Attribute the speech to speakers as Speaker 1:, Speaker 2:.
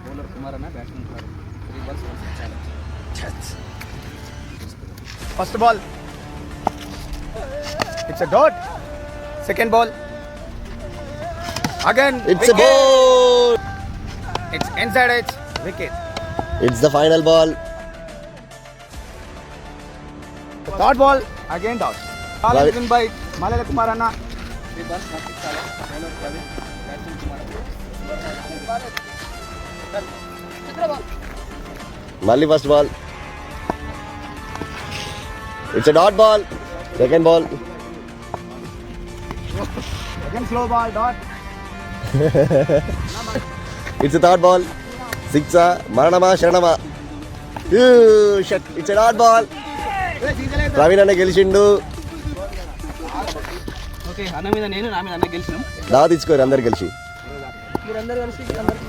Speaker 1: Bowler Kumar అన్న, batsmen Kumar. 3 balls 1 challenge.
Speaker 2: First ball. It's a dot. Second ball. Again.
Speaker 3: It's
Speaker 2: wicket.
Speaker 3: a ball.
Speaker 2: It's inside edge. Wicket.
Speaker 3: It's the final ball.
Speaker 2: The third ball. Again dot. Ball
Speaker 3: Ravi-
Speaker 2: is win by Malala Kumar Anna.
Speaker 1: 3 balls 6 challenge. Bowler Ravi, batsman Kumar.
Speaker 3: Mali first ball. It's a dot ball. Second ball.
Speaker 2: Again slow ball. Dot.
Speaker 3: It's a third ball. Sixer. Maranama Sharanama. Shit. It's a dot ball. Praveen అన్న గెలిచిండు.
Speaker 1: Okay, అన్న మీద నేను, నా మీద అన్న గెలిచినాం.
Speaker 3: దా తీసుకోరు అందరు కలిసి.
Speaker 1: మీరందరూ కలిసి అందరికి